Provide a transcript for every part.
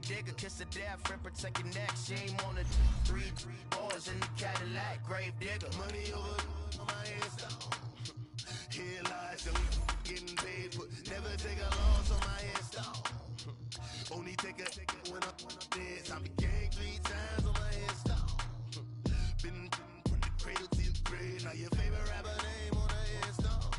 digger, kiss the death friend, protect your neck. Shame on the three boys in the Cadillac, grave digger. Money over on my headstone. Here lies, so getting paid, but never take a loss on my headstone. Only take a when I'm dead. Time to gang 3 times on my headstone. Been from the cradle to the grave. Now your favorite rapper name on the headstone.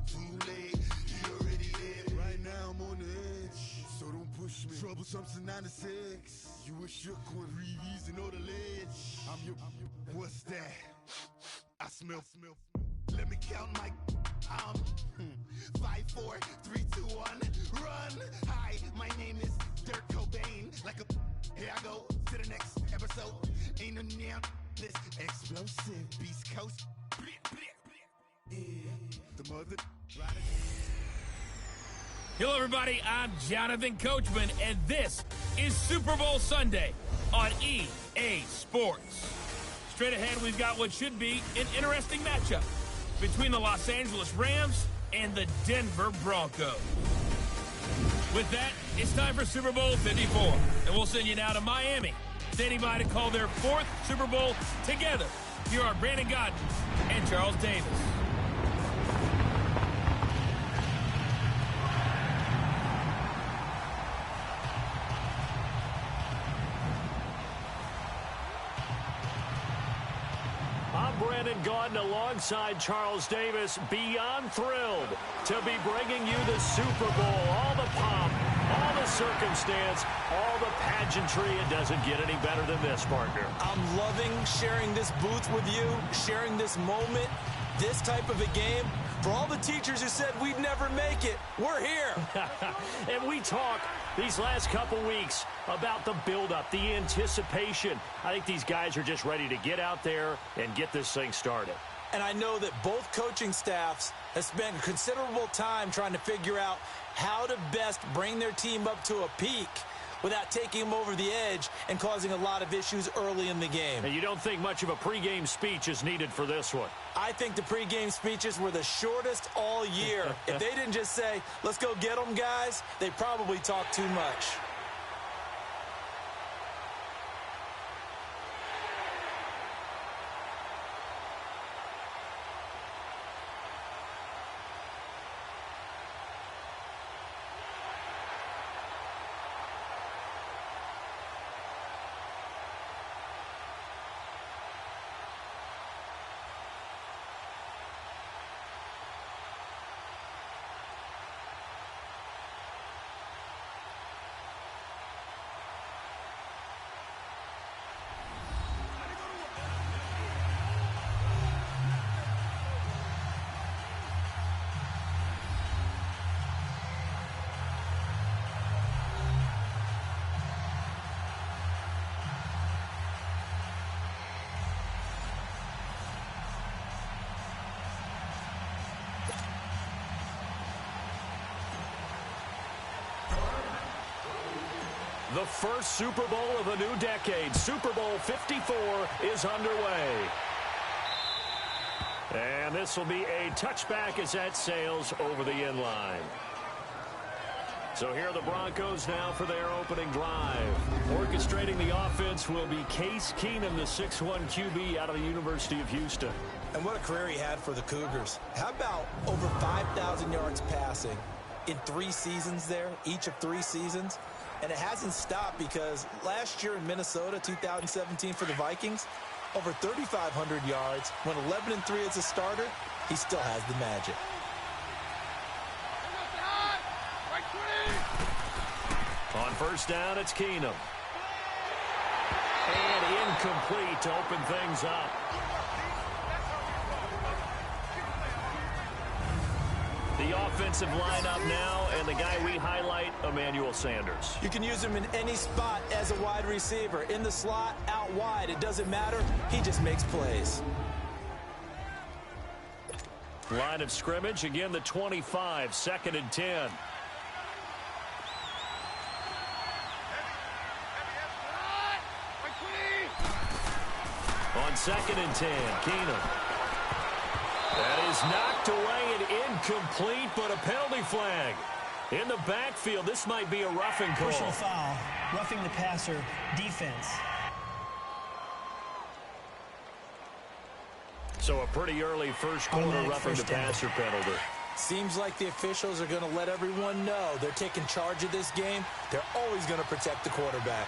Too late, he already dead. Right now I'm on the edge, so don't push me. Troublesome to 96. You a shook one, breathe easy, know the ledge. I'm your, what's that? I smell. Let me count my 5, 4, 3, 2, 1, run. Hi, my name is Dirk Cobain. Like a here I go to the next episode. Ain't no damn this explosive Beast Coast. The mother. Hello, everybody. I'm Jonathan Coachman, and this is Super Bowl Sunday on EA Sports. Straight ahead, we've got what should be an interesting matchup between the Los Angeles Rams and the Denver Broncos. With that, it's time for Super Bowl 54, and we'll send you now to Miami, standing by to call their 4th Super Bowl together. Here are Brandon Godden and Charles Davis. Brandon Gaudin alongside Charles Davis, beyond thrilled to be bringing you the Super Bowl. All the pomp, all the circumstance, all the pageantry. It doesn't get any better than this, partner. I'm loving sharing this booth with you, sharing this moment, this type of a game. For all the teachers who said we'd never make it, we're here. And we talk these last couple weeks about the buildup, the anticipation. I think these guys are just ready to get out there and get this thing started. And I know that both coaching staffs have spent considerable time trying to figure out how to best bring their team up to a peak without taking them over the edge and causing a lot of issues early in the game. And you don't think much of a pregame speech is needed for this one? I think the pregame speeches were the shortest all year. If they didn't just say, let's go get them, guys, they probably talked too much. The first Super Bowl of the new decade, Super Bowl 54, is underway. And this will be a touchback as that sails over the end line. So here are the Broncos now for their opening drive. Orchestrating the offense will be Case Keenum, the 6'1 QB out of the University of Houston. And what a career he had for the Cougars. How about over 5,000 yards passing in 3 seasons there, each of 3 seasons? And it hasn't stopped because last year in Minnesota, 2017 for the Vikings, over 3,500 yards. Went 11-3 as a starter. He still has the magic. On first down, it's Keenum. And incomplete to open things up. The offensive lineup now, and the guy we highlight, Emmanuel Sanders. You can use him in any spot as a wide receiver. In the slot, out wide, it doesn't matter. He just makes plays. Line of scrimmage, again the 25, 2nd and 10. On 2nd and 10, Keenum. That is knocked away and incomplete, but a penalty flag. In the backfield, this might be a roughing call. Personal foul, roughing the passer, defense. So a pretty early first quarter roughing the passer penalty. Seems like the officials are going to let everyone know they're taking charge of this game. They're always going to protect the quarterback.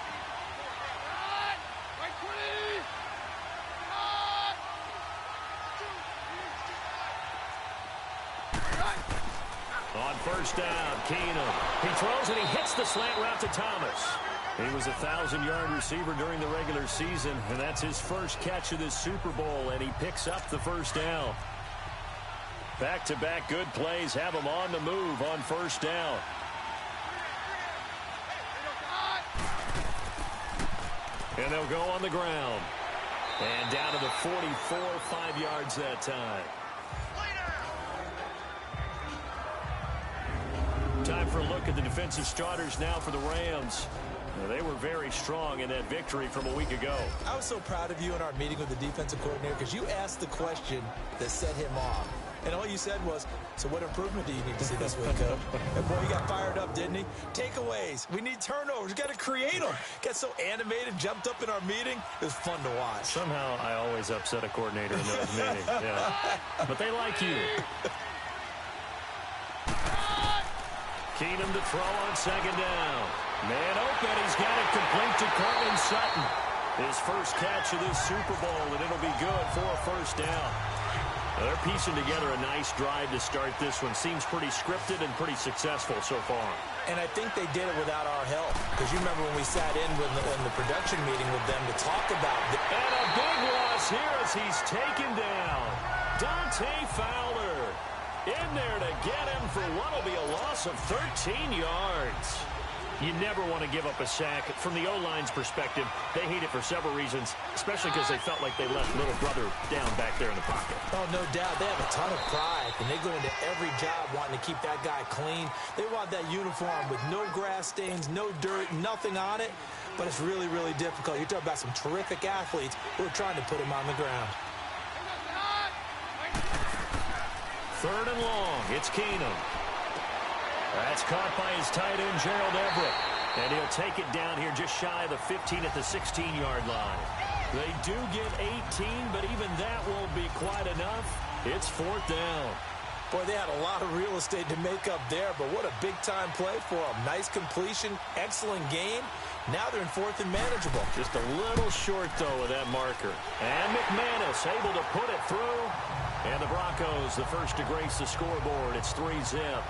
On first down, Keenum. He throws and he hits the slant route to Thomas. He was a 1,000-yard receiver during the regular season, and that's his first catch of this Super Bowl, and he picks up the first down. Back-to-back good plays have him on the move on first down. And they'll go on the ground. And down to the 44, 5 yards that time. Time for a look at the defensive starters now for the Rams. They were very strong in that victory from a week ago. I was so proud of you in our meeting with the defensive coordinator because you asked the question that set him off. And all you said was, so what improvement do you need to see this week, Coach? And boy, he got fired up, didn't he? Takeaways. We need turnovers. We got to create them. Got so animated, jumped up in our meeting. It was fun to watch. Somehow I always upset a coordinator in those meetings. Yeah. But they like you. Keenum to throw on second down. Man open. He's got it complete to Cortland Sutton. His first catch of this Super Bowl, and it'll be good for a first down. Now they're piecing together a nice drive to start this one. Seems pretty scripted and pretty successful so far. And I think they did it without our help. Because you remember when we sat in the production meeting with them to talk about it. And a big loss here as he's taken down. Dante Fowler in there to get him for what will be a loss of 13 yards. You never want to give up a sack. From the O-line's perspective, they hate it for several reasons, especially because they felt like they left little brother down back there in the pocket. Oh, no doubt. They have a ton of pride, and they go into every job wanting to keep that guy clean. They want that uniform with no grass stains, no dirt, nothing on it, but it's really, really difficult. You're talking about some terrific athletes who are trying to put him on the ground. Third and long. It's Keenum. That's caught by his tight end, Gerald Everett. And he'll take it down here just shy of the 15 at the 16-yard line. They do get 18, but even that won't be quite enough. It's fourth down. Boy, they had a lot of real estate to make up there, but what a big-time play for them. Nice completion, excellent game. Now they're in fourth and manageable. Just a little short, though, with that marker. And McManus able to put it through. And the Broncos, the first to grace the scoreboard. It's 3-zip.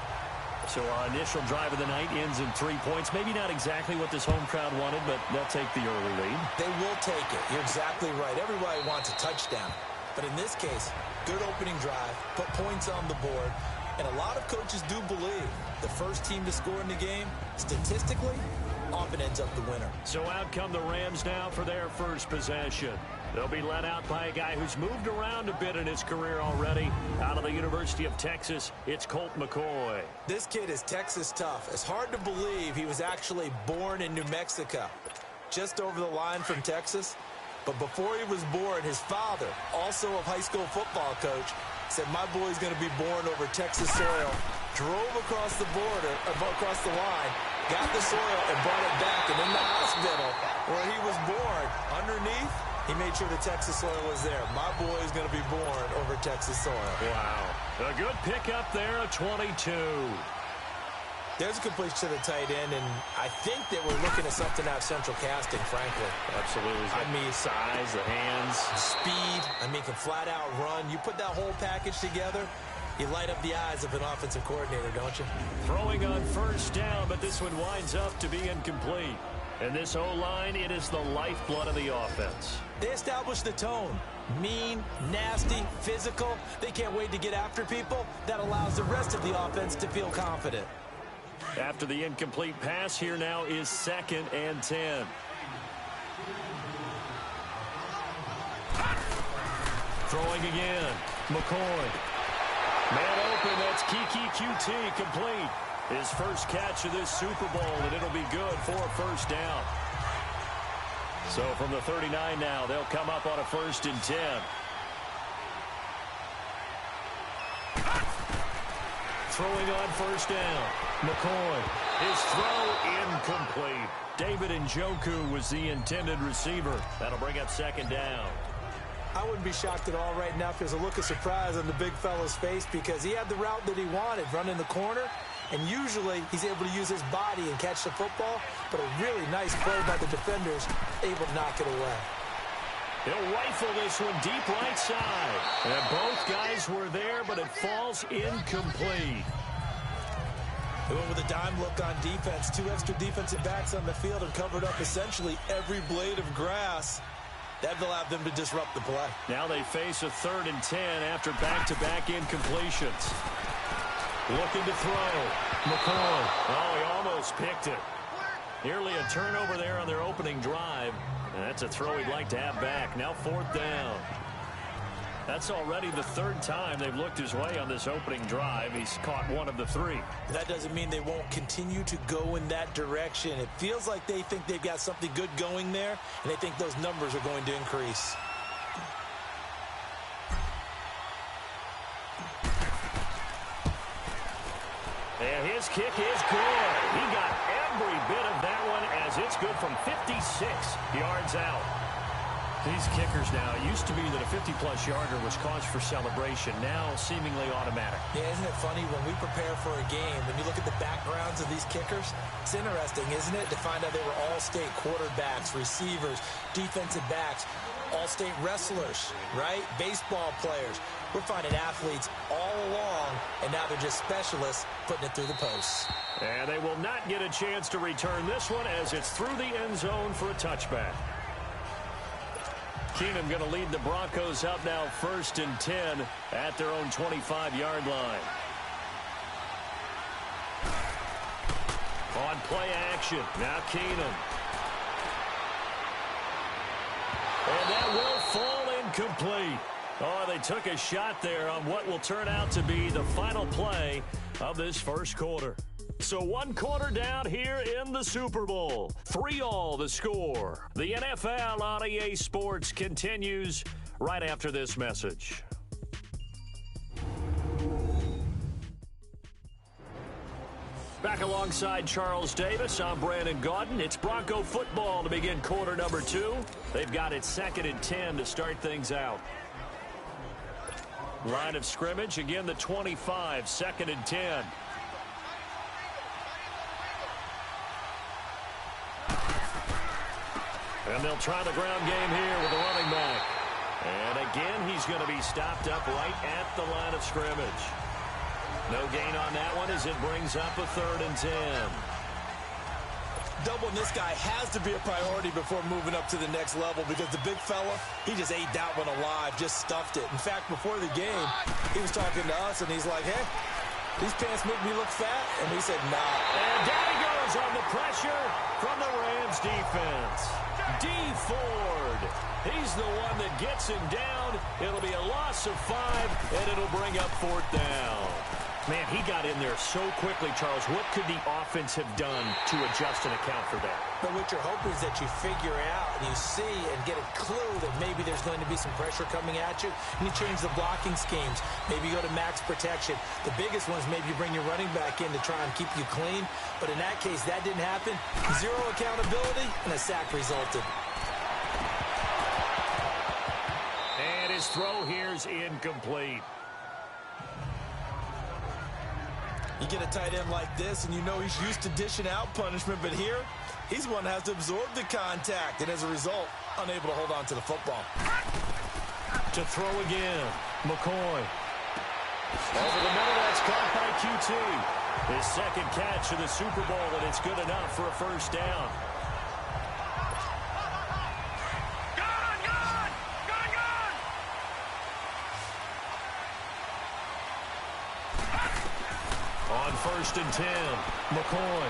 So our initial drive of the night ends in 3 points. Maybe not exactly what this home crowd wanted, but they'll take the early lead. They will take it. You're exactly right. Everybody wants a touchdown. But in this case, good opening drive, put points on the board, and a lot of coaches do believe the first team to score in the game, statistically, often ends up the winner. So out come the Rams now for their first possession. They'll be led out by a guy who's moved around a bit in his career already. Out of the University of Texas, it's Colt McCoy. This kid is Texas tough. It's hard to believe he was actually born in New Mexico, just over the line from Texas. But before he was born, his father, also a high school football coach, said, my boy's going to be born over Texas soil. Drove across the border, across the line, got the soil and brought it back. And in the hospital where he was born, underneath, he made sure the Texas soil was there. My boy is going to be born over Texas soil. Wow. A good pickup there, a 22. There's a completion to the tight end, and I think that we're looking at something out of central casting, frankly. Absolutely. I mean, size, the hands. Speed. I mean, can flat out run. You put that whole package together, you light up the eyes of an offensive coordinator, don't you? Throwing on first down, but this one winds up to be incomplete. And this O-line, it is the lifeblood of the offense. They established the tone. Mean, nasty, physical. They can't wait to get after people. That allows the rest of the offense to feel confident. After the incomplete pass, here now is 2nd and 10. Throwing again. McCoy. Man open, that's Kiki QT complete. His first catch of this Super Bowl, and it'll be good for a first down. So from the 39 now, they'll come up on a 1st and 10. throwing on first down. McCoy. His throw incomplete. David Njoku was the intended receiver. That'll bring up second down. I wouldn't be shocked at all right now if there's a look of surprise on the big fella's face because he had the route that he wanted, running the corner, and usually he's able to use his body and catch the football, but a really nice play by the defenders, able to knock it away. He'll rifle this one deep right side. And both guys were there, but it falls incomplete. They went with a dime look on defense. 2 extra defensive backs on the field and covered up essentially every blade of grass. That allowed them to disrupt the play. Now they face a 3rd and 10 after back-to-back incompletions. Looking to throw. McCoy. Oh, he almost picked it. Nearly a turnover there on their opening drive. And that's a throw he'd like to have back. Now 4th down. That's already the 3rd time they've looked his way on this opening drive. He's caught 1 of the 3. That doesn't mean they won't continue to go in that direction. It feels like they think they've got something good going there, and they think those numbers are going to increase. And his kick is good. He got every bit of that one as it's good from 56 yards out. These kickers now, it used to be that a 50-plus yarder was cause for celebration. Now seemingly automatic. Yeah, isn't it funny when we prepare for a game, when you look at the backgrounds of these kickers, it's interesting, isn't it, to find out they were all-state quarterbacks, receivers, defensive backs, all-state wrestlers, right? Baseball players. We're finding athletes all along, and now they're just specialists putting it through the posts. And they will not get a chance to return this one as it's through the end zone for a touchback. Keenum going to lead the Broncos up now 1st and 10 at their own 25-yard line. On play action. Now Keenum. And that will fall incomplete. Oh, they took a shot there on what will turn out to be the final play of this first quarter. So 1 quarter down here in the Super Bowl. 3-all the score. The NFL on EA Sports continues right after this message. Back alongside Charles Davis, I'm Brandon Gaudin. It's Bronco football to begin quarter number 2. They've got it 2nd and 10 to start things out. Line of scrimmage, again the 25, 2nd and 10. And they'll try the ground game here with the running back. And again, he's going to be stopped up right at the line of scrimmage. No gain on that one as it brings up a 3rd and 10. Doubling this guy has to be a priority before moving up to the next level because the big fella, he just ate that one alive, just stuffed it. In fact, before the game, he was talking to us, and he's like, hey, these pants make me look fat? And we said, nah. And down he goes on the pressure from the Rams defense. D. Ford. He's the one that gets him down. It'll be a loss of 5, and it'll bring up 4th down. Man, he got in there so quickly, Charles. What could the offense have done to adjust and account for that? But what you're hoping is that you figure out and you see and get a clue that maybe there's going to be some pressure coming at you, and you change the blocking schemes. Maybe you go to max protection. The biggest one is maybe you bring your running back in to try and keep you clean. But in that case, that didn't happen. 0 accountability, and a sack resulted. And his throw here is incomplete. You get a tight end like this, and you know he's used to dishing out punishment, but here, he's the one that has to absorb the contact, and as a result, unable to hold on to the football. To throw again, McCoy. Over the middle, that's caught by QT. His 2nd catch of the Super Bowl, and it's good enough for a 1st down. On 1st and 10, McCoy.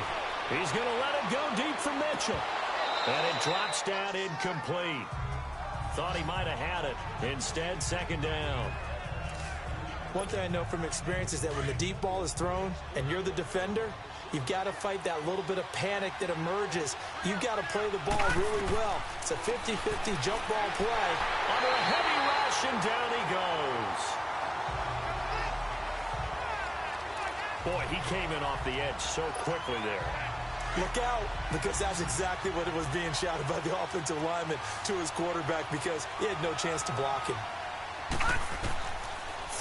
He's going to let it go deep for Mitchell. And it drops down incomplete. Thought he might have had it. Instead, 2nd down. One thing I know from experience is that when the deep ball is thrown and you're the defender, you've got to fight that little bit of panic that emerges. You've got to play the ball really well. It's a 50-50 jump ball play. Under a heavy rush, and down he goes. Boy, he came in off the edge so quickly there. Look out, because that's exactly what it was being shouted by the offensive lineman to his quarterback, because he had no chance to block him.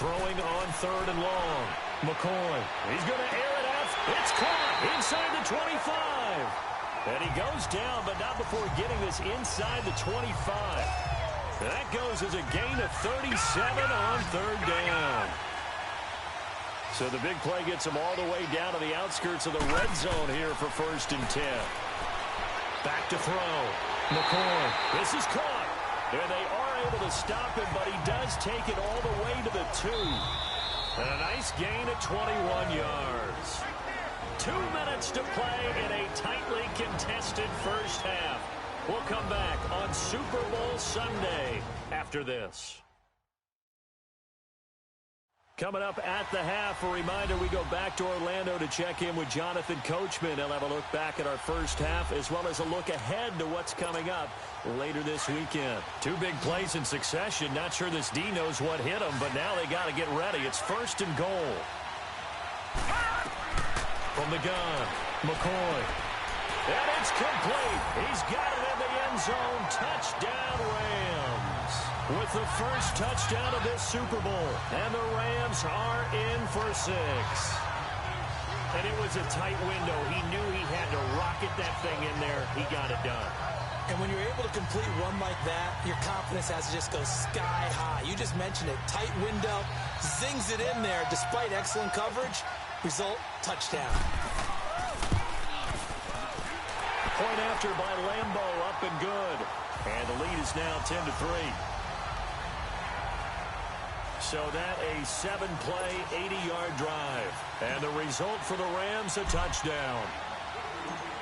Throwing on 3rd and long. McCoy. He's going to air it out. It's caught inside the 25. And he goes down, but not before getting this inside the 25. And that goes as a gain of 37 on 3rd down. So the big play gets him all the way down to the outskirts of the red zone here for 1st and 10. Back to throw. McCoy. This is caught. And they are able to stop him, but he does take it all the way to the 2. And a nice gain at 21 yards. 2 minutes to play in a tightly contested first half. We'll come back on Super Bowl Sunday after this. Coming up at the half, a reminder, we go back to Orlando to check in with Jonathan Coachman. He'll have a look back at our first half as well as a look ahead to what's coming up later this weekend. 2 big plays in succession. Not sure this D knows what hit him, but now they got to get ready. It's 1st and goal. From the gun, McCoy. And it's complete. He's got it in the end zone. Touchdown, Rams. With the first touchdown of this Super Bowl. And the Rams are in for 6. And it was a tight window. He knew he had to rocket that thing in there. He got it done. And when you're able to complete one like that, your confidence has to just go sky high. You just mentioned it. Tight window, zings it in there despite excellent coverage. Result, touchdown. Point after by Lambo, up and good. And the lead is now 10-3. So that a 7-play, 80-yard drive. And the result for the Rams, a touchdown.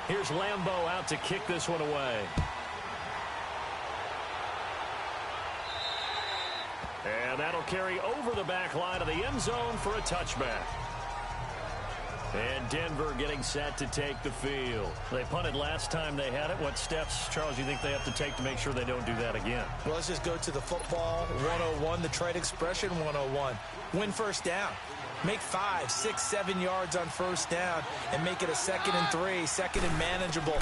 Here's Lambo out to kick this one away. And that'll carry over the back line of the end zone for a touchback. And Denver getting set to take the field. They punted last time they had it. What steps, Charles, you think they have to take to make sure they don't do that again? Well, let's just go to the football 101, the trade expression 101. Win first down. Make 5, 6, 7 yards on first down and make it a 2nd and 3, 2nd and manageable.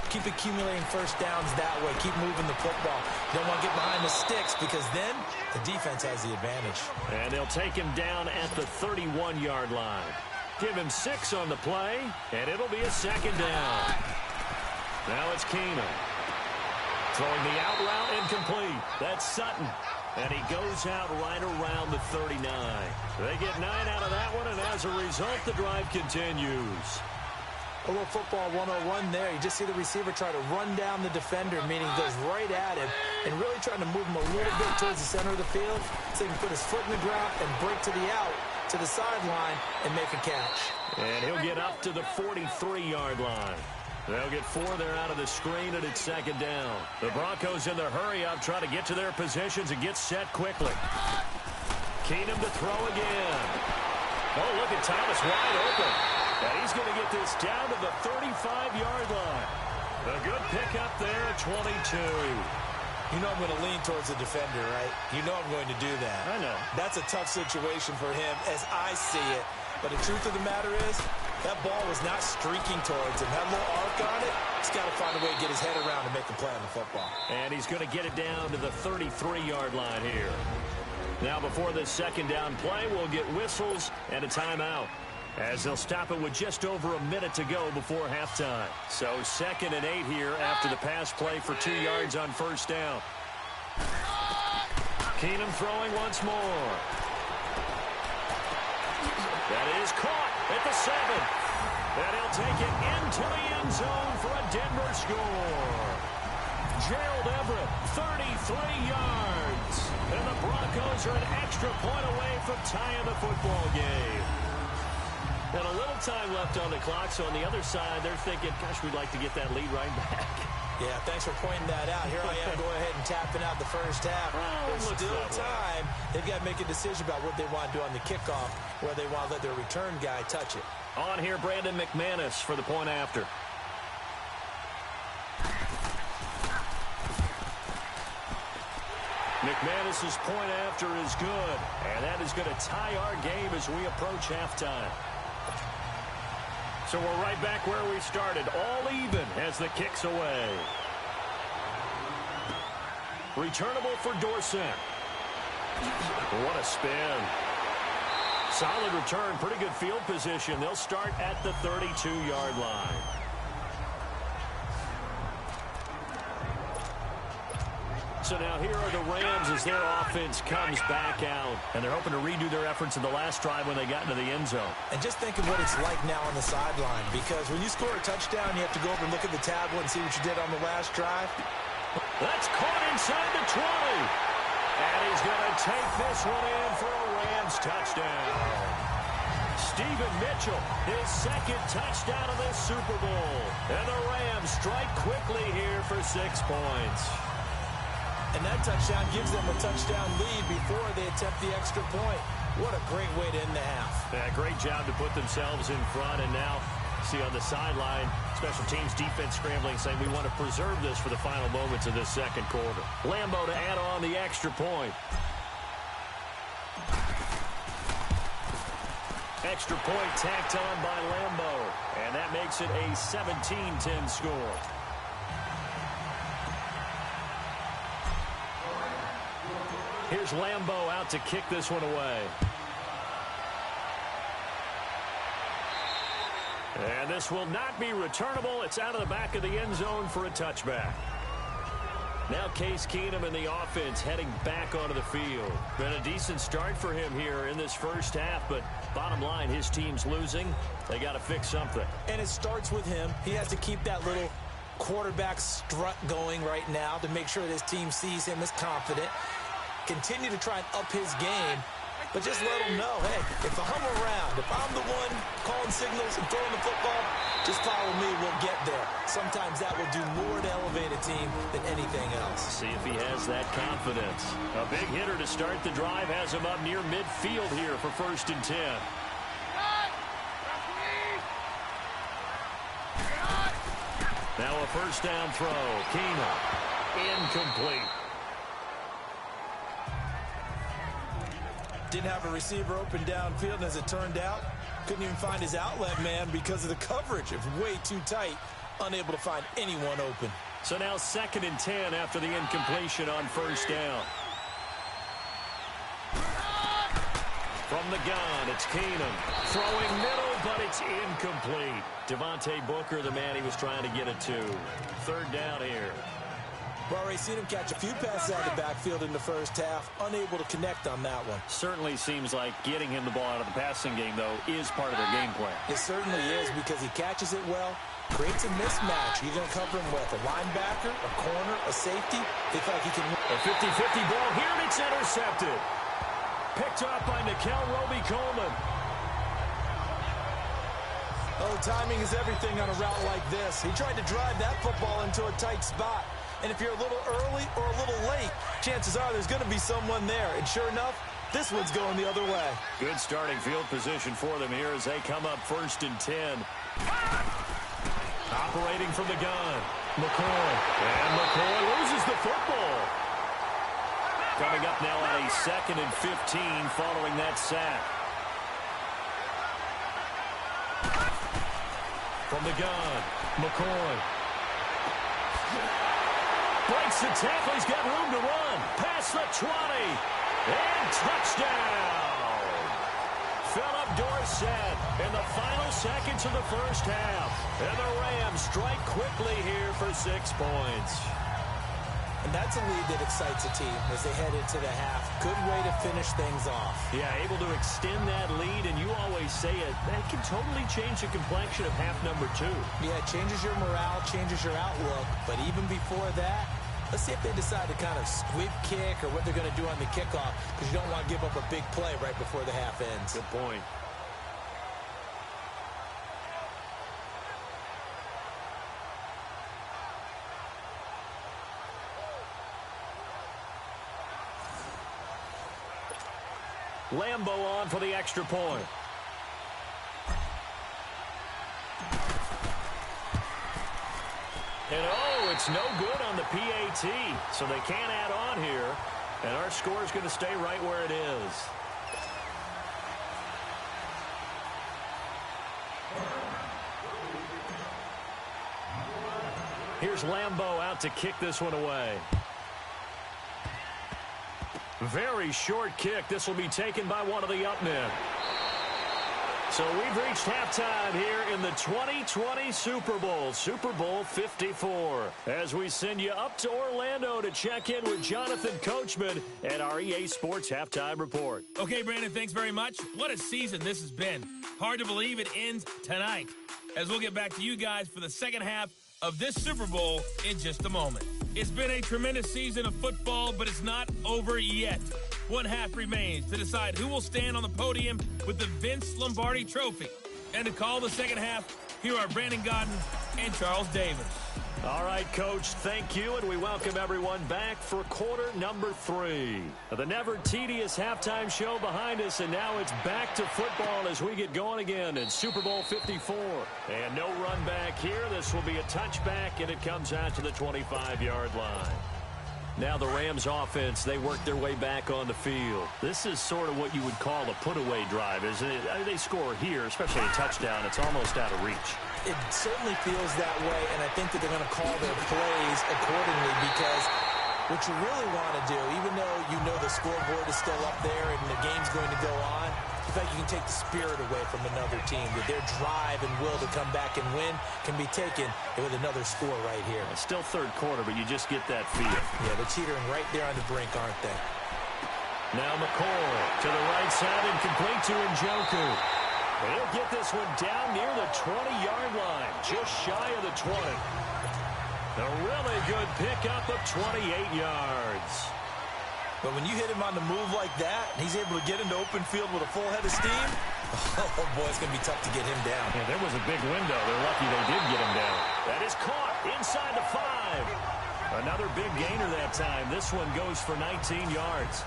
Keep accumulating first downs that way. Keep moving the football. You don't want to get behind the sticks because then the defense has the advantage. And they'll take him down at the 31-yard line. Give him 6 on the play, and it'll be a 2nd down. Now it's Keenum. Throwing the out route incomplete. That's Sutton. And he goes out right around the 39. They get 9 out of that one, and as a result, the drive continues. A little football 101 there. You just see the receiver try to run down the defender, meaning he goes right at him and really trying to move him a little bit towards the center of the field so he can put his foot in the ground and break to the out, to the sideline, and make a catch. And he'll get up to the 43-yard line. They'll get 4 there out of the screen, and it's 2nd down. The Broncos in their hurry-up try to get to their positions and get set quickly. Keenum to throw again. Oh, look at Thomas wide open. And he's going to get this down to the 35-yard line. A good pickup there at 22. You know I'm going to lean towards the defender, right? You know I'm going to do that. I know. That's a tough situation for him as I see it. But the truth of the matter is, that ball was not streaking towards him. Had a little arc on it. He's got to find a way to get his head around and make a play on the football. And he's going to get it down to the 33-yard line here. Now before this 2nd down play, we'll get whistles and a timeout, as they'll stop it with just over a minute to go before halftime. So 2nd and 8 here after the pass play for 2 yards on first down. Keenum throwing once more. That is caught at the 7. And he'll take it into the end zone for a Denver score. Gerald Everett, 33 yards. And the Broncos are an extra point away from tying the football game. And a little time left on the clock, so on the other side, they're thinking, gosh, we'd like to get that lead right back. Yeah, thanks for pointing that out. Here I am going ahead and tapping out the first half. There's still time. They've got to make a decision about what they want to do on the kickoff, where they want to let their return guy touch it. On here, Brandon McManus for the point after. McManus's point after is good, and that is going to tie our game as we approach halftime. So we're right back where we started, all even as the kick's away. Returnable for Dorsett. What a spin. Solid return, pretty good field position. They'll start at the 32-yard line. So now here are the Rams as their offense comes back out. And they're hoping to redo their efforts in the last drive when they got into the end zone. And just think of what it's like now on the sideline. Because when you score a touchdown, you have to go over and look at the tablet and see what you did on the last drive. That's caught inside the 20. And he's going to take this one in for a Rams touchdown. Stephen Mitchell, his second touchdown of this Super Bowl. And the Rams strike quickly here for 6 points. And that touchdown gives them a touchdown lead before they attempt the extra point. What a great way to end the half. Yeah, great job to put themselves in front. And now, see on the sideline, special teams defense scrambling, saying we want to preserve this for the final moments of this second quarter. Lambeau to add on the extra point. Extra point tacked on by Lambeau. And that makes it a 17-10 score. Here's Lambeau out to kick this one away. And this will not be returnable. It's out of the back of the end zone for a touchback. Now Case Keenum and the offense heading back onto the field. Been a decent start for him here in this first half, but bottom line, his team's losing. They got to fix something. And it starts with him. He has to keep that little quarterback strut going right now to make sure that his team sees him as confident. Continue to try and up his game, but just let him know, hey, if I'm around, if I'm the one calling signals and throwing the football, just follow me, we'll get there. Sometimes that will do more to elevate a team than anything else. See if he has that confidence. A big hitter to start the drive has him up near midfield here for 1st and 10. Now a first down throw. Keenum. Incomplete. Didn't have a receiver open downfield, and as it turned out, couldn't even find his outlet man because of the coverage. It was way too tight, unable to find anyone open. So now 2nd and 10 after the incompletion on first down. From the gun, it's Keenum. Throwing middle, but it's incomplete. Devontae Booker, the man he was trying to get it to. 3rd down here. We've already seen him catch a few passes out of the backfield in the first half, unable to connect on that one. Certainly seems like getting him the ball out of the passing game, though, is part of their game plan. It certainly is, because he catches it well, creates a mismatch. You're going to cover him with a linebacker, a corner, a safety. They feel like he can... A 50-50 ball here, and it's intercepted. Picked up by Nikel Roby-Coleman. Oh, timing is everything on a route like this. He tried to drive that football into a tight spot. And if you're a little early or a little late, chances are there's going to be someone there. And sure enough, this one's going the other way. Good starting field position for them here as they come up 1st and 10. Operating from the gun. McCoy. And McCoy loses the football. Coming up now on a 2nd and 15 following that sack. From the gun, McCoy. Breaks the tackle. He's got room to run. Past the 20. And touchdown. Philip Dorsett in the final seconds of the first half. And the Rams strike quickly here for 6 points. And that's a lead that excites a team as they head into the half. Good way to finish things off. Yeah, able to extend that lead, and you always say it, that can totally change the complexion of half number 2. Yeah, it changes your morale, changes your outlook. But even before that, let's see if they decide to kind of squib kick or what they're going to do on the kickoff, because you don't want to give up a big play right before the half ends. Good point. Lambeau on for the extra point. And oh, it's no good on the PAT. So they can't add on here. And our score is going to stay right where it is. Here's Lambeau out to kick this one away. Very short kick. This will be taken by one of the up men. So we've reached halftime here in the 2020 Super Bowl, Super Bowl 54. As we send you up to Orlando to check in with Jonathan Coachman at our EA Sports Halftime Report. Okay, Brandon, thanks very much. What a season this has been. Hard to believe it ends tonight, as we'll get back to you guys for the second half of this Super Bowl in just a moment. It's been a tremendous season of football, but it's not over yet. One half remains to decide who will stand on the podium with the Vince Lombardi Trophy. And to call the second half, here are Brandon Gaudin and Charles Davis. All right, Coach, thank you, and we welcome everyone back for quarter number 3. The never-tedious halftime show behind us, and now it's back to football as we get going again in Super Bowl 54. And no run back here. This will be a touchback, and it comes out to the 25-yard line. Now the Rams offense, they work their way back on the field. This is sort of what you would call a put-away drive, isn't it? They score here, especially a touchdown. It's almost out of reach. It certainly feels that way, and I think that they're going to call their plays accordingly, because what you really want to do, even though you know the scoreboard is still up there and the game's going to go on, in fact, you can take the spirit away from another team, that their drive and will to come back and win can be taken with another score right here. It's still third quarter, but you just get that feel. Yeah, they're teetering right there on the brink, aren't they? Now McCoy to the right side and complete to Njoku. He'll get this one down near the 20-yard line, just shy of the 20. A really good pickup of 28 yards. But when you hit him on the move like that, and he's able to get into open field with a full head of steam, oh boy, it's going to be tough to get him down. Yeah, there was a big window. They're lucky they did get him down. That is caught inside the 5. Another big gainer that time. This one goes for 19 yards.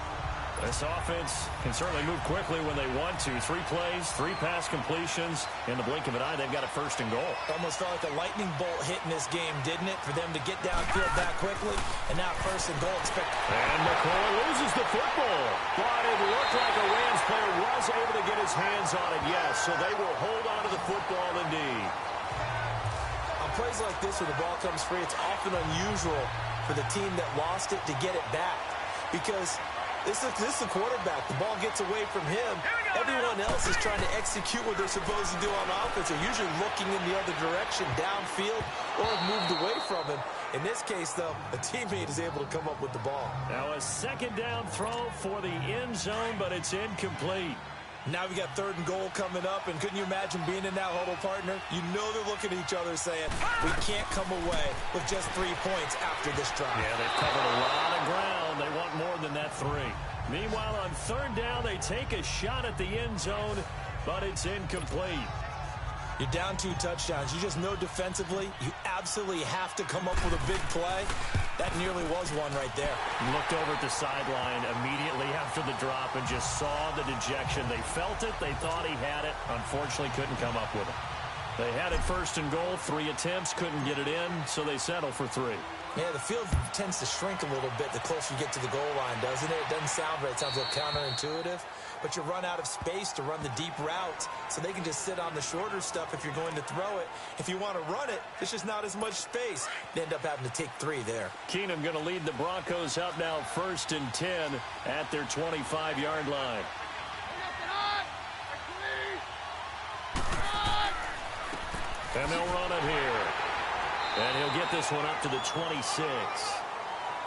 This offense can certainly move quickly when they want to. 3 plays, 3 pass completions. In the blink of an eye, they've got a first and goal. Almost felt like a lightning bolt hit in this game, didn't it? For them to get downfield that quickly, and now first and goal. And McCoy loses the football. But it looked like a Rams player was able to get his hands on it, yes. So they will hold on to the football indeed. On plays like this, when the ball comes free, it's often unusual for the team that lost it to get it back. Because this is the quarterback. The ball gets away from him. Everyone else is trying to execute what they're supposed to do on offense. They're usually looking in the other direction, downfield, or have moved away from him. In this case, though, a teammate is able to come up with the ball. Now a second down throw for the end zone, but it's incomplete. Now we got third and goal coming up, and couldn't you imagine being in that huddle, partner? You know they're looking at each other saying, we can't come away with just 3 points after this drive. Yeah, they've covered a lot of ground. They want more than that 3. Meanwhile, on third down, they take a shot at the end zone, but it's incomplete. You're down 2 touchdowns. You just know defensively you absolutely have to come up with a big play. That nearly was one right there. Looked over at the sideline immediately after the drop and just saw the dejection. They felt it. They thought he had it. Unfortunately, couldn't come up with it. They had it first and goal. 3 attempts, couldn't get it in, so they settle for 3. Yeah, the field tends to shrink a little bit the closer you get to the goal line, doesn't it? It doesn't sound right. It sounds like counterintuitive. But you run out of space to run the deep routes, so they can just sit on the shorter stuff if you're going to throw it. If you want to run it, there's just not as much space. They end up having to take 3 there. Keenum going to lead the Broncos up now first and 10 at their 25-yard line. And they'll run it here. And he'll get this one up to the 26.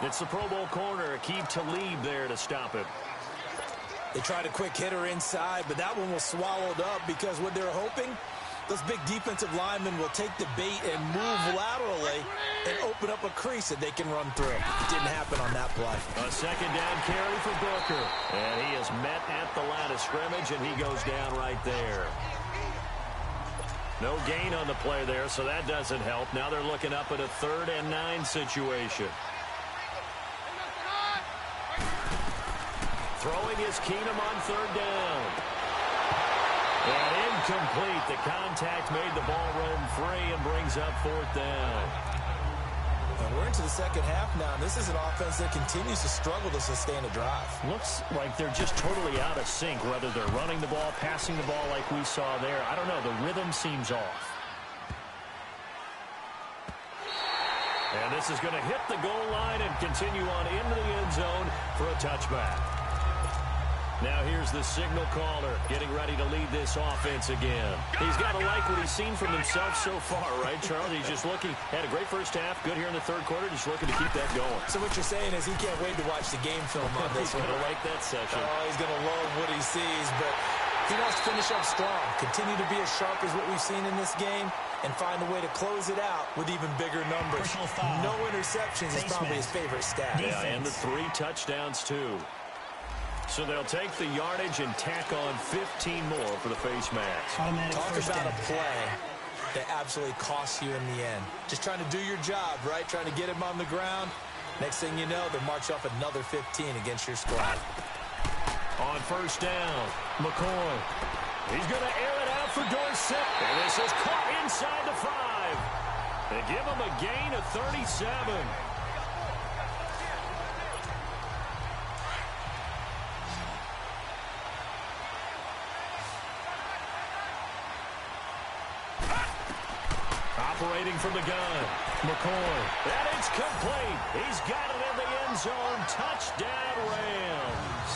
It's the Pro Bowl corner, Aqib Talib there to stop him. They tried a quick hitter inside, but that one was swallowed up because what they're hoping, those big defensive linemen will take the bait and move laterally and open up a crease that they can run through. It didn't happen on that play. A second down carry for Booker. And he is met at the line of scrimmage, and he goes down right there. No gain on the play there, so that doesn't help. Now they're looking up at a 3rd and 9 situation. Throwing is Keenum on 3rd down. And incomplete. The contact made the ball roam free and brings up 4th down. And we're into the second half now, and this is an offense that continues to struggle to sustain a drive. Looks like they're just totally out of sync, whether they're running the ball, passing the ball like we saw there. I don't know. The rhythm seems off. And this is going to hit the goal line and continue on into the end zone for a touchback. Now here's the signal caller getting ready to lead this offense again. He's got to like what he's seen from himself so far, right, Charles? He's just looking, had a great first half, good here in the third quarter, just looking to keep that going. So what you're saying is he can't wait to watch the game film on this one. He's going to like that session. Oh, he's going to love what he sees, but he wants to finish up strong, continue to be as sharp as what we've seen in this game, and find a way to close it out with even bigger numbers. No interceptions is probably his favorite stat. Yeah, and the 3 touchdowns, too. So they'll take the yardage and tack on 15 more for the face mask. Talk about a play that absolutely costs you in the end. Just trying to do your job, right? Trying to get him on the ground. Next thing you know, they march off another 15 against your squad. On first down, McCoy. He's going to air it out for Dorsett. And this is caught inside the 5. They give him a gain of 37. Operating from the gun, McCoy. And it's complete. He's got it in the end zone. Touchdown, Rams.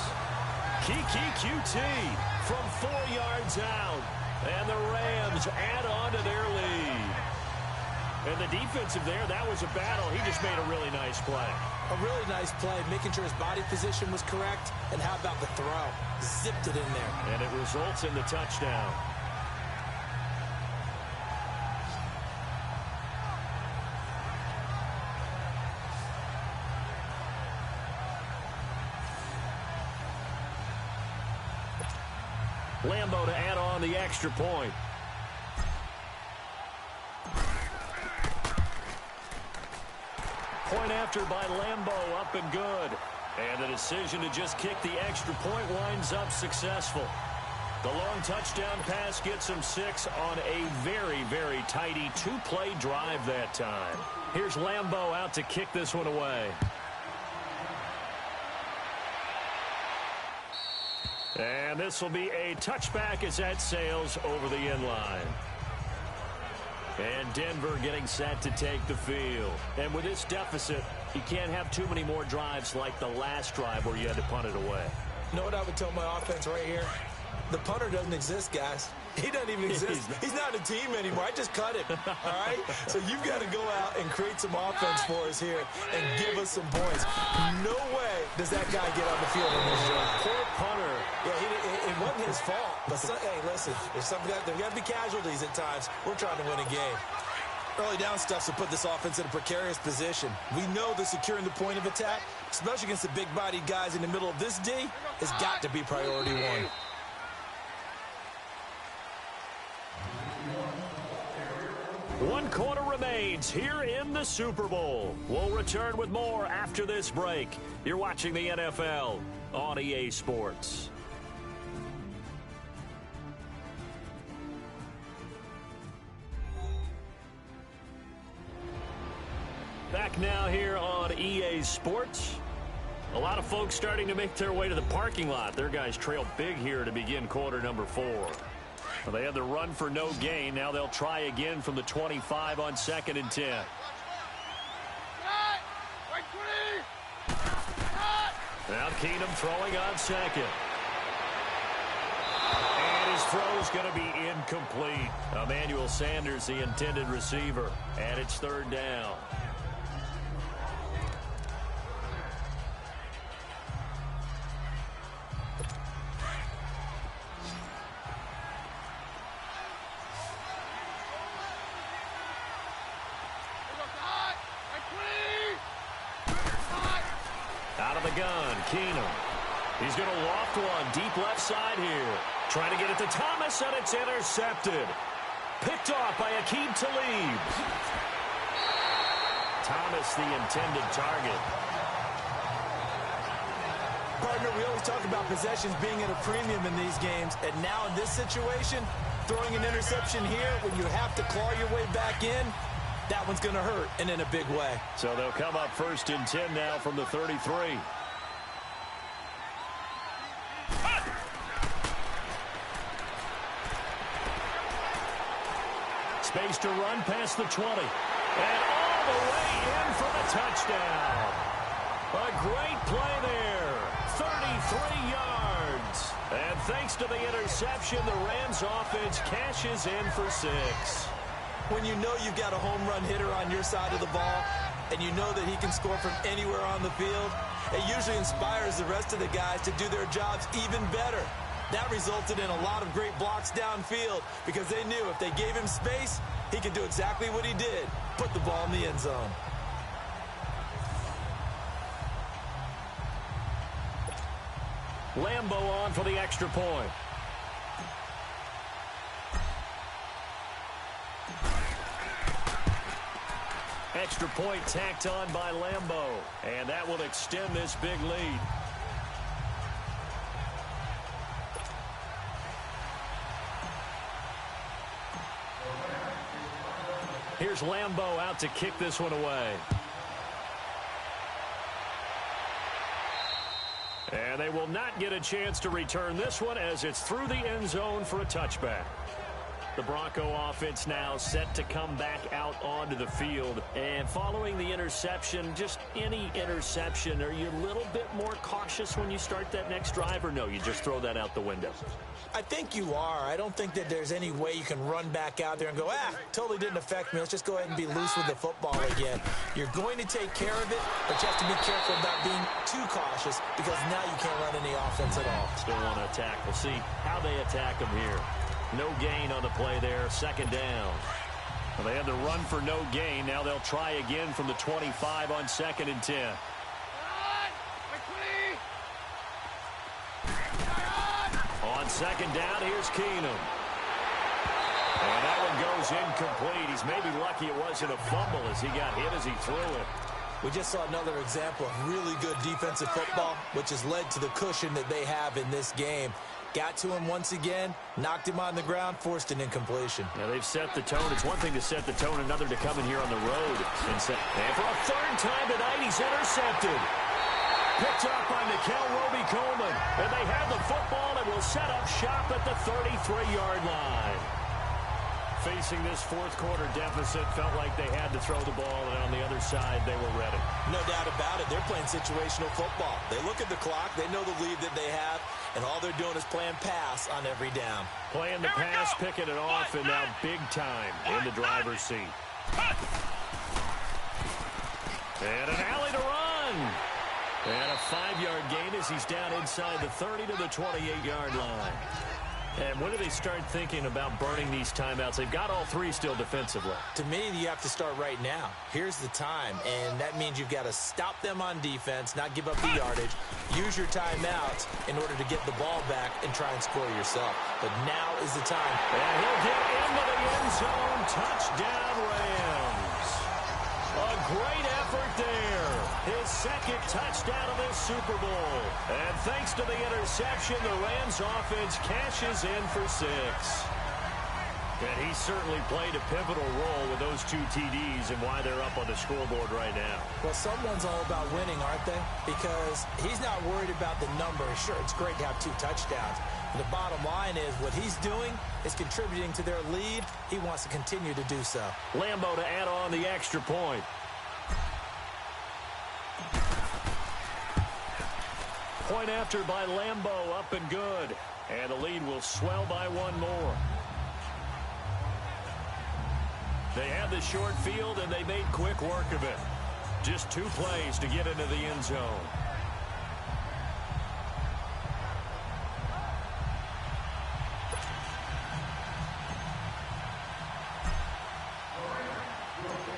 Kiki QT from 4 yards out. And the Rams add on to their lead. And the defensive there, that was a battle. He just made a really nice play. A really nice play, making sure his body position was correct. And how about the throw? Zipped it in there. And it results in the touchdown. Lambo to add on the extra point. Point after by Lambo, up and good. And the decision to just kick the extra point winds up successful. The long touchdown pass gets him 6 on a very, very tidy 2-play drive that time. Here's Lambo out to kick this one away. And this will be a touchback as that sails over the end line. And Denver getting set to take the field. And with this deficit, you can't have too many more drives like the last drive where you had to punt it away. You know what I would tell my offense right here? The punter doesn't exist, guys. He doesn't even exist. He's not a team anymore. I just cut him, all right? So you've got to go out and create some offense for us here and give us some points. No way does that guy get on the field in this job. Poor punter. Yeah, it wasn't his fault. But, hey, listen, there's got to be casualties at times. We're trying to win a game. Early down stuff to put this offense in a precarious position. We know that securing the point of attack, especially against the big-bodied guys in the middle of this D, has got to be priority 1. One quarter remains here in the Super Bowl. We'll return with more after this break. You're watching the NFL on EA Sports. Back now here on EA Sports. A lot of folks starting to make their way to the parking lot. Their guys trail big here to begin quarter number 4. Well, they had the run for no gain. Now they'll try again from the 25 on 2nd and 10. Now Keenum throwing on 2nd. And his throw's going to be incomplete. Emmanuel Sanders, the intended receiver. And it's 3rd down. Out of the gun, Keenum. He's going to loft one deep left side here. Trying to get it to Thomas, and it's intercepted. Picked off by Aqib Talib. Thomas, the intended target. Partner, we always talk about possessions being at a premium in these games, and now in this situation, throwing an interception here when you have to claw your way back in, that one's going to hurt, and in a big way. So they'll come up 1st and 10 now from the 33. Space to run past the 20. And all the way in for the touchdown. A great play there. 33 yards. And thanks to the interception, the Rams offense cashes in for 6. When you know you've got a home run hitter on your side of the ball, and you know that he can score from anywhere on the field, it usually inspires the rest of the guys to do their jobs even better. That resulted in a lot of great blocks downfield because they knew if they gave him space, he could do exactly what he did, put the ball in the end zone. Lambo on for the extra point. Extra point tacked on by Lambo. And that will extend this big lead. Here's Lambo out to kick this one away. And they will not get a chance to return this one as it's through the end zone for a touchback. The Bronco offense now set to come back out onto the field. And following the interception, just any interception, are you a little bit more cautious when you start that next drive, or no, you just throw that out the window? I think you are. I don't think that there's any way you can run back out there and go, totally didn't affect me. Let's just go ahead and be loose with the football again. You're going to take care of it, but you have to be careful about being too cautious because now you can't run any offense at all. Still want to attack. We'll see how they attack them here. No gain on the play there, second down. Well, they had to run for no gain. Now they'll try again from the 25 on 2nd and 10. On 2nd down, here's Keenum. And that one goes incomplete. He's maybe lucky it wasn't a fumble as he got hit as he threw it. We just saw another example of really good defensive football, which has led to the cushion that they have in this game. Got to him once again, knocked him on the ground, forced an incompletion. Now they've set the tone. It's one thing to set the tone, another to come in here on the road. And for a third time tonight, he's intercepted. Picked up by Nikel Roby-Coleman. And they have the football and will set up shop at the 33-yard line. Facing this fourth quarter deficit, felt like they had to throw the ball, and on the other side, they were ready. No doubt about it. They're playing situational football. They look at the clock, they know the lead that they have, and all they're doing is playing pass on every down. Playing the pass, picking it off, and now big time in the driver's seat. And an alley to run. And a 5-yard gain as he's down inside the 30 to the 28-yard line. And when do they start thinking about burning these timeouts? They've got all 3 still defensively. To me, you have to start right now. Here's the time, and that means you've got to stop them on defense, not give up the yardage, use your timeouts in order to get the ball back and try and score yourself. But now is the time. And he'll get into the end zone. Touchdown, Rams. A great effort there. His second touchdown of this Super Bowl. And thanks to the interception, the Rams offense cashes in for 6. And he certainly played a pivotal role with those 2 TDs and why they're up on the scoreboard right now. Well, someone's all about winning, aren't they? Because he's not worried about the number. Sure, it's great to have 2 touchdowns. But the bottom line is what he's doing is contributing to their lead. He wants to continue to do so. Lambo to add on the extra point. Point after by Lambo, up and good. And the lead will swell by 1 more. They had the short field, and they made quick work of it. Just 2 plays to get into the end zone.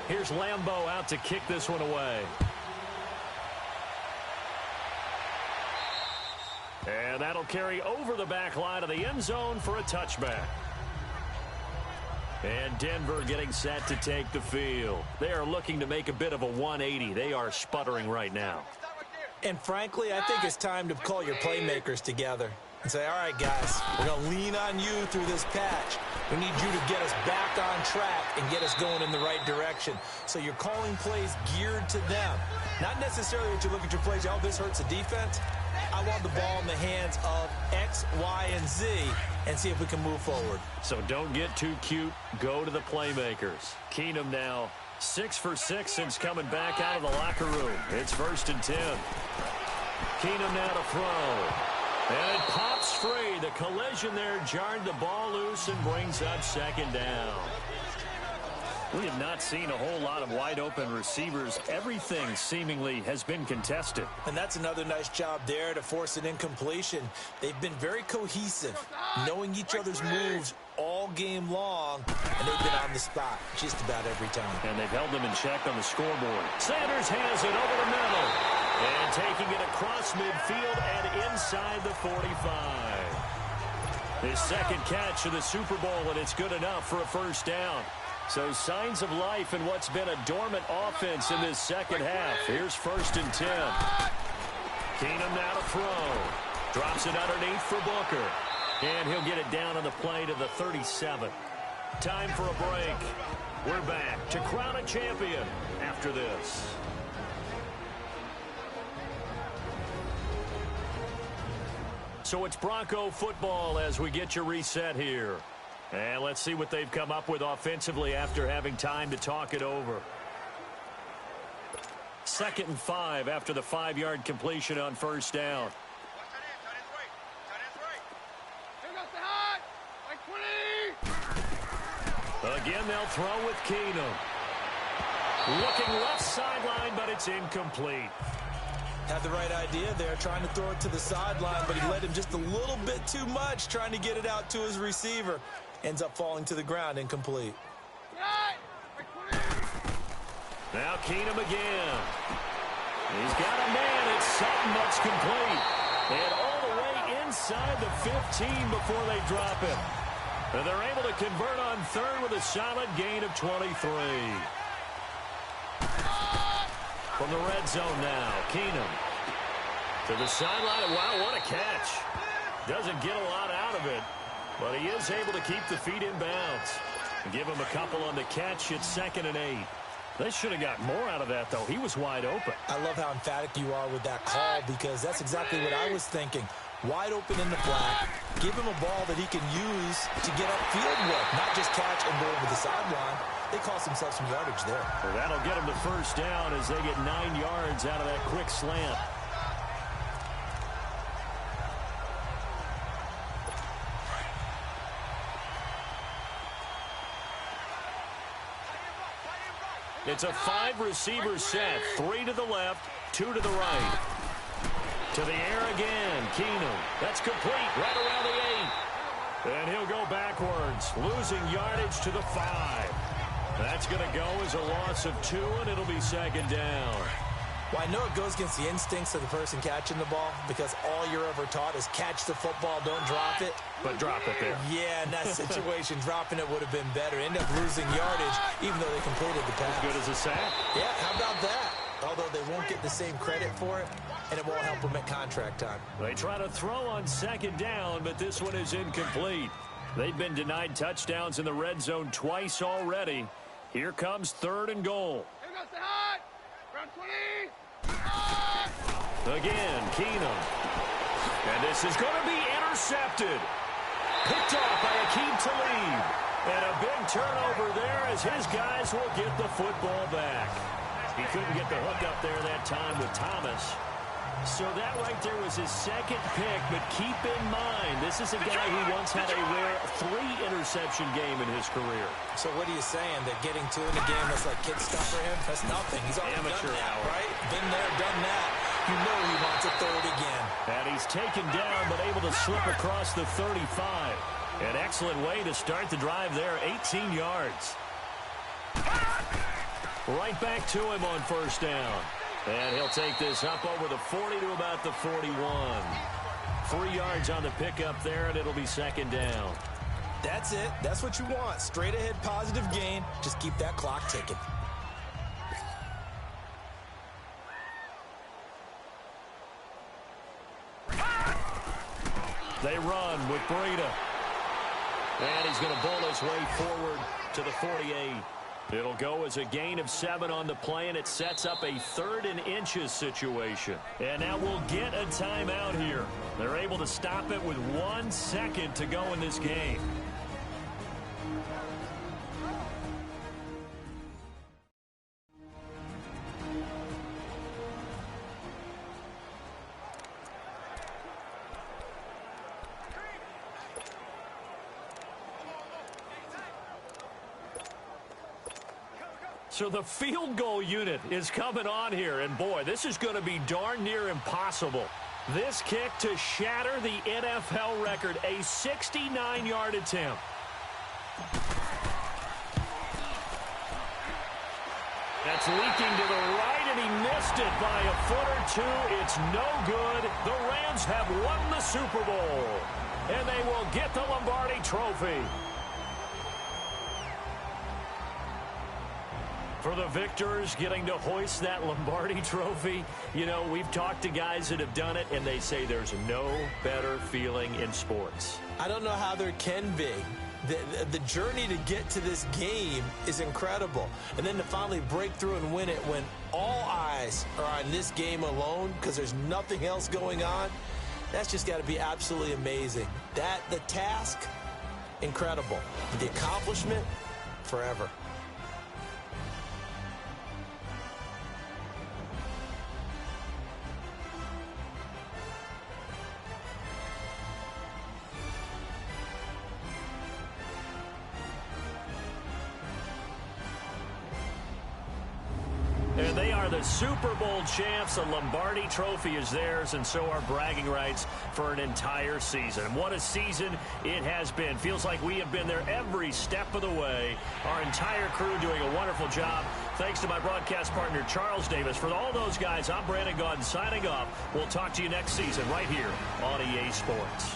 Here's Lambo out to kick this one away. And that'll carry over the back line of the end zone for a touchback. And Denver getting set to take the field. They are looking to make a bit of a 180. They are sputtering right now. And frankly, I think it's time to call your playmakers together and say, all right, guys, we're going to lean on you through this patch. We need you to get us back on track and get us going in the right direction. So you're calling plays geared to them. Not necessarily that you look at your plays, oh, this hurts the defense. I want the ball in the hands of X, Y, and Z and see if we can move forward. So don't get too cute. Go to the playmakers. Keenum now 6 for 6 since coming back out of the locker room. It's 1st and 10. Keenum now to throw. And it pops free. The collision there jarred the ball loose and brings up 2nd down. We have not seen a whole lot of wide-open receivers. Everything seemingly has been contested. And that's another nice job there to force an incompletion. They've been very cohesive, knowing each other's moves all game long, and they've been on the spot just about every time. And they've held them in check on the scoreboard. Sanders has it over the middle. And taking it across midfield and inside the 45. His 2nd catch of the Super Bowl, and it's good enough for a 1st down. So signs of life in what's been a dormant offense in this 2nd half. Here's 1st and 10. Keenum now to throw. Drops it underneath for Booker. And he'll get it down on the play to the 37. Time for a break. We're back to crown a champion after this. So it's Bronco football as we get you reset here. And let's see what they've come up with offensively after having time to talk it over. 2nd and 5 after the 5-yard completion on 1st down. Again, they'll throw with Keenum. Looking left sideline, but it's incomplete. Had the right idea there, trying to throw it to the sideline, but he led him just a little bit too much, trying to get it out to his receiver. Ends up falling to the ground, incomplete. Now Keenum again. He's got a man. It's something that's complete. And all the way inside the 15 before they drop him. And they're able to convert on 3rd with a solid gain of 23. From the red zone now, Keenum to the sideline. Wow, what a catch. Doesn't get a lot out of it, but he is able to keep the feet in bounds. Give him a couple on the catch. It's 2nd and 8. They should have got more out of that, though. He was wide open. I love how emphatic you are with that call, because that's exactly what I was thinking. Wide open in the flat. Give him a ball that he can use to get upfield with, not just catch and go over the sideline. They cost themselves some yardage there. Well, that'll get them the 1st down as they get 9 yards out of that quick slant. It's a 5-receiver set. 3 to the left, 2 to the right. To the air again, Keenum. That's complete right around the 8. And he'll go backwards, losing yardage to the 5. That's going to go as a loss of 2, and it'll be 2nd down. Well, I know it goes against the instincts of the person catching the ball, because all you're ever taught is catch the football, don't drop it. But drop it there. Yeah, in that situation, dropping it would have been better. End up losing yardage, even though they completed the pass. As good as a sack. Yeah, how about that? Although they won't get the same credit for it, and it won't help them at contract time. They try to throw on 2nd down, but this one is incomplete. They've been denied touchdowns in the red zone twice already. Here comes 3rd and goal. Again, Keenum. And this is going to be intercepted. Picked off by Akeem Talib. And a big turnover there as his guys will get the football back. He couldn't get the hook up there that time with Thomas. So that right there was his 2nd pick, but keep in mind, this is a guy who once had a rare 3-interception game in his career. So what are you saying, that getting 2 in a game that's like kid stuff for him? That's nothing. He's already amateur done that, hour. right? Been there, done that. You know he wants a 3rd again. And he's taken down, but able to slip across the 35. An excellent way to start the drive there, 18 yards. Right back to him on 1st down. And he'll take this up over the 40 to about the 41. 3 yards on the pickup there, and it'll be 2nd down. That's it. That's what you want. Straight ahead positive gain. Just keep that clock ticking. They run with Breida. And he's going to bowl his way forward to the 48. It'll go as a gain of 7 on the play, and it sets up a 3rd and inches situation. And now we'll get a timeout here. They're able to stop it with 1 second to go in this game. So the field goal unit is coming on here, and boy, this is going to be darn near impossible. This kick to shatter the NFL record, a 69-yard attempt. That's leaking to the right, and he missed it by a foot or two. It's no good. The Rams have won the Super Bowl, and they will get the Lombardi Trophy. For the victors, getting to hoist that Lombardi Trophy, you know, we've talked to guys that have done it, and they say there's no better feeling in sports. I don't know how there can be. The journey to get to this game is incredible. And then to finally break through and win it when all eyes are on this game alone because there's nothing else going on, that's just got to be absolutely amazing. The task, incredible. The accomplishment, forever. And they are the Super Bowl champs. The Lombardi Trophy is theirs, and so are bragging rights for an entire season. And what a season it has been. Feels like we have been there every step of the way. Our entire crew doing a wonderful job. Thanks to my broadcast partner, Charles Davis. For all those guys, I'm Brandon Gaudin signing off. We'll talk to you next season right here on EA Sports.